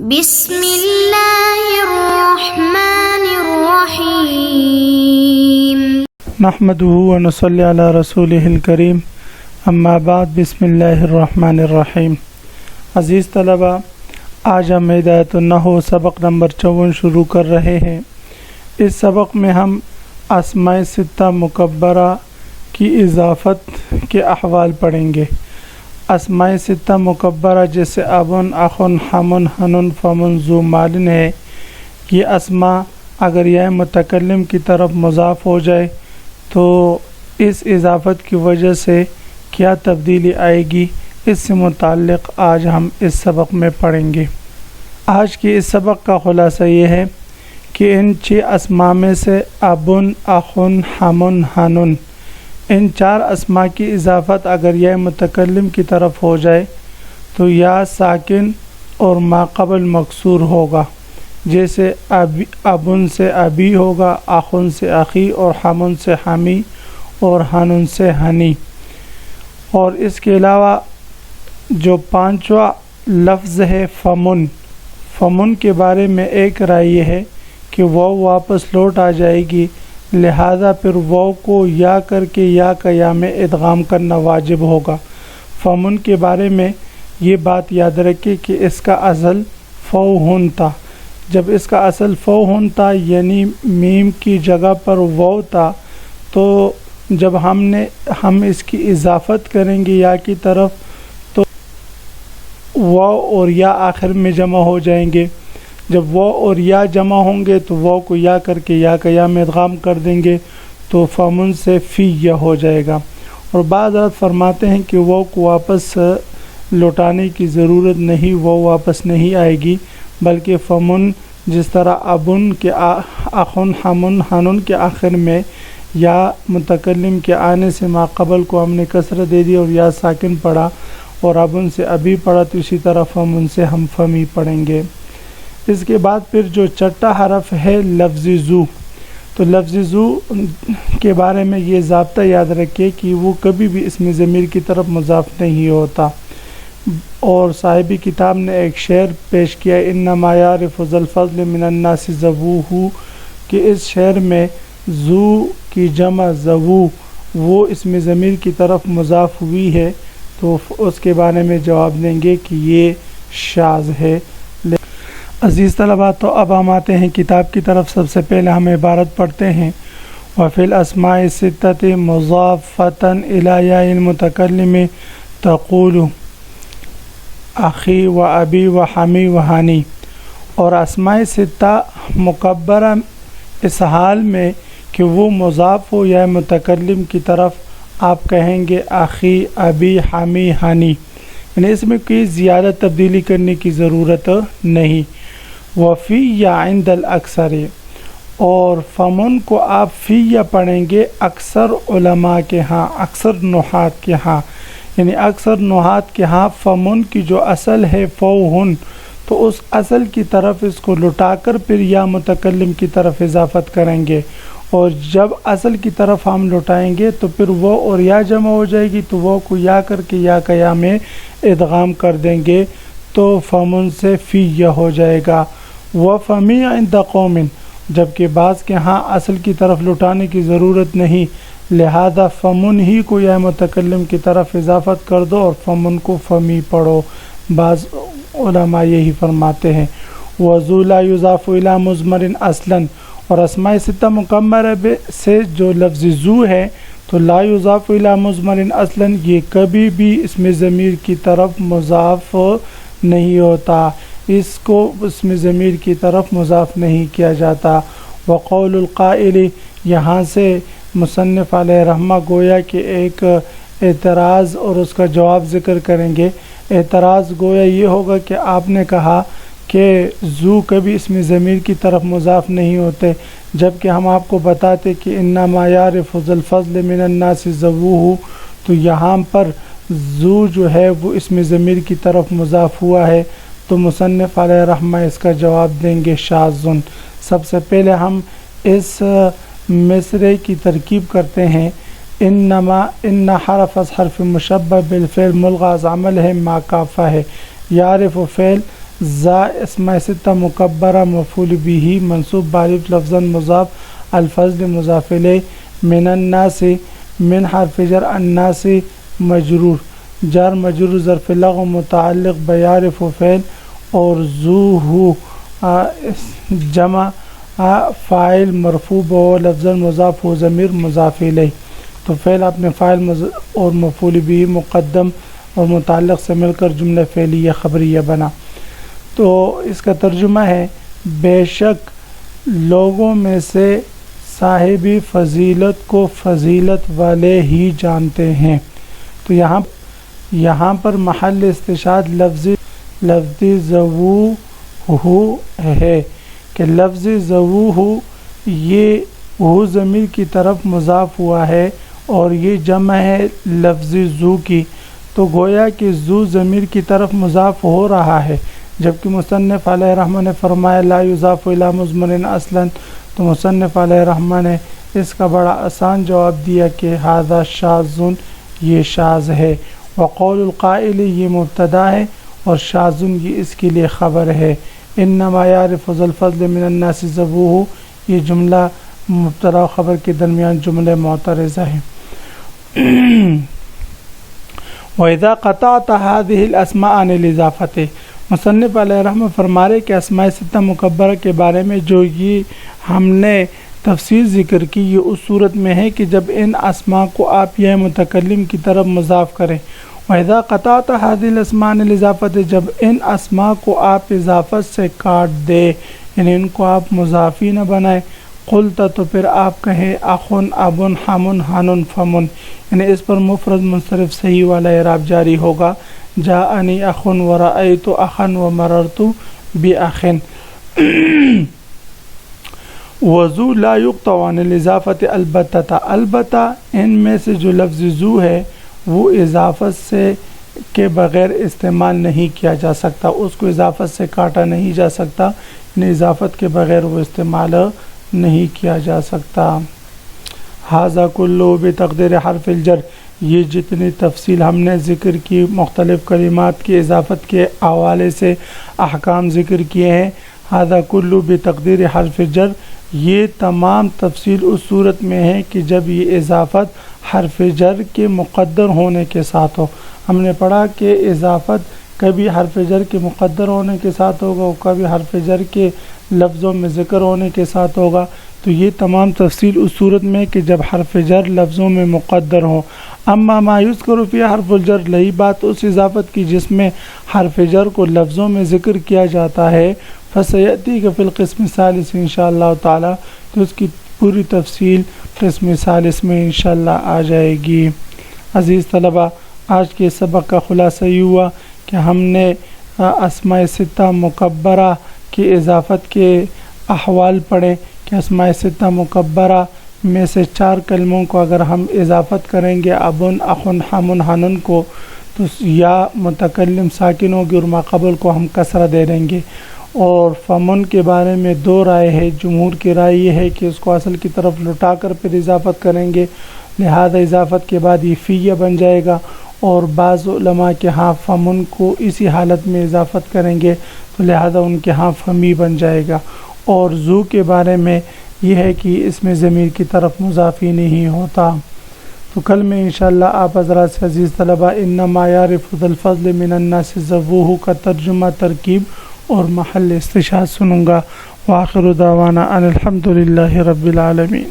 بسم اللہ الرحمن الرحیم نحمده ونصلی علی رسولہ الکریم اما بعد بسم اللہ الرحمن الرحیم۔ عزیز طلبہ، آج ہم ہدایت النحو سبق نمبر 54 شروع کر رہے ہیں۔ اس سبق میں ہم اسماء ستہ مکبرہ کی اضافت کے احوال پڑھیں گے۔ اسماء ستہ مکبرہ جیسے ابن، اخن، حمن، حنن، فمن، ذو مالن ہے، یہ اسماء اگر یا متکلم کی طرف مضاف ہو جائے تو اس اضافت کی وجہ سے کیا تبدیلی آئے گی، اس سے متعلق آج ہم اس سبق میں پڑھیں گے۔ آج کے اس سبق کا خلاصہ یہ ہے کہ ان 6 اسماء میں سے ابن، اخن، حمن، حنن، ان 4 اسماء کی اضافت اگر یا متکلم کی طرف ہو جائے تو یا ساکن اور ما قبل مکسور ہوگا، جیسے ابن سے ابی ہوگا، اخن سے اخی، اور حمن سے حمی، اور حنن سے حنی۔ اور اس کے علاوہ جو 5واں لفظ ہے فمن، فمن کے بارے میں ایک رائے یہ ہے کہ وہ واپس لوٹ آ جائے گی، لہذا پھر واو کو یا کر کے یا کا یا میں ادغام کرنا واجب ہوگا۔ فمن کے بارے میں یہ بات یاد رکھیں کہ اس کا اصل فوہن تھا۔ جب اس کا اصل فوہن تھا یعنی میم کی جگہ پر واو تھا، تو جب ہم اس کی اضافت کریں گے یا کی طرف تو واو اور یا آخر میں جمع ہو جائیں گے۔ جب واو اور یا جمع ہوں گے تو واو کو یا کر کے یا کا یا میں ادغام کر دیں گے تو فمن سے فی یا ہو جائے گا۔ اور بعض حضرات فرماتے ہیں کہ واو کو واپس لوٹانے کی ضرورت نہیں، واو واپس نہیں آئے گی، بلکہ فمن جس طرح ابن کے اخن، حمن، حنن کے آخر میں یا متکلم کے آنے سے ما قبل کو ہم نے کسرہ دے دی اور یا ساکن پڑھا، اور ابن سے ابی پڑھا، تو اسی طرح فمن سے ہم فمی پڑھیں گے۔ اس کے بعد پھر جو چھٹا حرف ہے لفظ ذو، تو لفظ ذو کے بارے میں یہ ضابطہ یاد رکھے کہ وہ کبھی بھی اسم ضمیر کی طرف مضاف نہیں ہوتا۔ اور صاحب کتاب نے ایک شعر پیش کیا، انما یعرف ذا الفضل من الناس ذووہ، کہ اس شعر میں ذو کی جمع ذوو وہ اسم ضمیر کی طرف مضاف ہوئی ہے، تو اس کے بارے میں جواب دیں گے کہ یہ شاذ ہے۔ عزیز طلبہ، تو اب ہم آتے ہیں کتاب کی طرف۔ سب سے پہلے ہم عبارت پڑھتے ہیں، وفی الاسماء الستۃ مضافۃ الی یاء المتکلم تقول اخی و ابی و حمی و حنی۔ اور اسماء ستہ مکبرہ اس حال میں کہ وہ مضاف ہو یا متکلم کی طرف آپ کہیں گے اخی، ابی، حمی، حنی، یعنی اس میں کوئی زیادہ تبدیلی کرنے کی ضرورت نہیں۔ وفی یا عند الاکثر، اور فمن کو آپ فی یا پڑھیں گے اکثر علماء کے ہاں، اکثر نحات کے ہاں، یعنی اکثر نحات کے ہاں فمن کی جو اصل ہے فوہن، تو اس اصل کی طرف اس کو لٹا کر پھر یا متکلم کی طرف اضافت کریں گے، اور جب اصل کی طرف ہم لٹائیں گے تو پھر وہ اور یا جمع ہو جائے گی، تو وہ کو یا کر کے یا کا یا میں ادغام کر دیں گے تو فمن سے فی یا ہو جائے گا۔ وفمی عند قوم، جبکہ بعض کے ہاں اصل کی طرف لٹانے کی ضرورت نہیں، لہذا فمن ہی کو یا متکلم کی طرف اضافت کر دو اور فمن کو فمی پڑھو۔ بعض علماء یہی فرماتے ہیں۔ وذو لا یضاف الی مضمر اصلا، اور اسماء ستہ مکبرہ سے جو لفظ ذو ہے تو لا یضاف الی مضمر اصلا، یہ کبھی بھی اسم ضمیر کی طرف مضاف نہیں ہوتا، اس کو اسم ضمیر کی طرف مضاف نہیں کیا جاتا۔ وقول القائل، یہاں سے مصنف علیہ رحمہ گویا کہ ایک اعتراض اور اس کا جواب ذکر کریں گے۔ اعتراض گویا یہ ہوگا کہ آپ نے کہا کہ ذو کبھی اسم ضمیر کی طرف مضاف نہیں ہوتے، جبکہ ہم آپ کو بتاتے کہ انما یعرف ذا الفضل من الناس ذووہ، تو یہاں پر ذو جو ہے وہ اسم ضمیر کی طرف مضاف ہوا ہے، تو مصنف علیہ رحمہ اس کا جواب دیں گے شاذن۔ سب سے پہلے ہم اس مصرعے کی ترکیب کرتے ہیں۔ انما، ان حرف از حرف مشبہ بالفعل ملغا از عمل ہے، ما کافہ ہے، یعرف فعل زا اسماء ستہ مکبرہ مفعول به منصوب بالف لفظا مضاف الفضل مضاف الیہ من الناس من حرف جر الناس مجرور جار مجرور ظرف لغو متعلق بیعرف و فعل اور ذو ہو جمع فاعل مرفوع و لفظ مضاف و ضمیر مضاف الیہ. تو فعل اپنے فاعل اور مفعول به مقدم اور متعلق سے مل کر جملہ فعلیہ خبریہ بنا. تو اس کا ترجمہ ہے بے شک لوگوں میں سے صاحب فضیلت کو فضیلت والے ہی جانتے ہیں. تو یہاں پر محل استشہاد لفظی ذوو ہے کہ لفظ ذوو یہ وہ ضمیر کی طرف مضاف ہوا ہے اور یہ جمع ہے لفظ ذو کی. تو گویا کہ ذو ضمیر کی طرف مضاف ہو رہا ہے، جبکہ مصنف علیہ رحمہ نے فرمایا لا یضاف الی مضمر اصلا. تو مصنف علیہ رحمہ نے اس کا بڑا آسان جواب دیا کہ ھذا شاذ، یہ شاذ ہے. وقول القائل یہ مبتدا ہے اور شاذ یہ اس کے لیے خبر ہے. انما یعرف ذو الفضل من الناس ذووہ، یہ جملہ مبتدا و خبر کے درمیان جملے معترضہ ہیں. وَإِذَا قَطَعْتَ هَذِهِ الْأَسْمَاءَ عَنِ الْإِضَافَةِ، مصنف علیہ رحمہ فرما رہے کہ اسماء ستہ مکبرہ کے بارے میں جو یہ ہم نے تفصیل ذکر کی یہ اس صورت میں ہے کہ جب ان اسماء کو آپ یا متکلم کی طرف مضاف کریں. وَإِذَا قَطَعْتَ هَذِهِ الْأَسْمَاءَ عَنِ الْإِضَافَةِ، جب ان اسماء کو آپ اضافت سے کاٹ دے، یعنی ان کو آپ مضافی نہ بنائیں. قلت، تو پھر آپ کہیں اخن ابن حمن حنن فمن، یعنی اس پر مفرد منصرف صحیح والا اعراب جاری ہوگا. جاءنی اخن ورأیت اخن ومررت باخن. وذو لا یقطع عن الاضافت البتہ، البتہ ان میں سے جو لفظ ذو ہے وہ اضافت سے کے بغیر استعمال نہیں کیا جا سکتا، اس کو اضافت سے کاٹا نہیں جا سکتا، یعنی اضافت کے بغیر وہ استعمال نہیں کیا جا سکتا. ھذا کلہ بتقدیر حرف الجر، یہ جتنی تفصیل ہم نے ذکر کی مختلف کلمات کی اضافت کے حوالے سے احکام ذکر کیے ہیں. ھذا کلہ بتقدیر حرف الجر، یہ تمام تفصیل اس صورت میں ہے کہ جب یہ اضافت حرف جر کے مقدر ہونے کے ساتھ ہو. ہم نے پڑھا کہ اضافت کبھی حرف جر کے مقدر ہونے کے ساتھ ہوگا اور کبھی حرف جر کے لفظوں میں ذکر ہونے کے ساتھ ہوگا. تو یہ تمام تفصیل اس صورت میں کہ جب حرف جر لفظوں میں مقدر ہوں. اما ما یذکر فی حرف الجر، لہی بات اس اضافت کی جس میں حرف جر کو لفظوں میں ذکر کیا جاتا ہے. فسیأتی کہ فی القسم الثالث انشاءاللہ تعالی، تو اس کی پوری تفصیل قسم ثالث میں انشاءاللہ آ جائے گی. عزیز طلبہ، آج کے سبق کا خلاصہ یہ ہوا کہ ہم نے اسماء ستہ مکبرہ کی اضافت کے احوال پڑھے کہ اسماء ستہ مکبرہ میں سے 4 کلموں کو اگر ہم اضافت کریں گے ابن اخن حمن حنن کو تو یا متکلم ساکن ہوگی اور ماقبل کو ہم کسرہ دے دیں گے. اور فمن کے بارے میں 2 رائے ہے. جمہور کی رائے یہ ہے کہ اس کو اصل کی طرف لٹا کر پھر اضافت کریں گے، لہذا اضافت کے بعد یہ فیہ بن جائے گا. اور بعض علماء کے ہاں فمن کو اسی حالت میں اضافت کریں گے تو لہذا ان کے ہاں فمی بن جائے گا. اور ذو کے بارے میں یہ ہے کہ اس میں ضمیر کی طرف مضافی نہیں ہوتا. تو کل میں انشاءاللہ آپ حضرات سے عزیز طلبہ انما یعرف ذو الفضل من الناس ذووہ کا ترجمہ، ترکیب اور محل استشہاد سنوں گا. وآخر دعوانا ان الحمد للہ رب العالمین.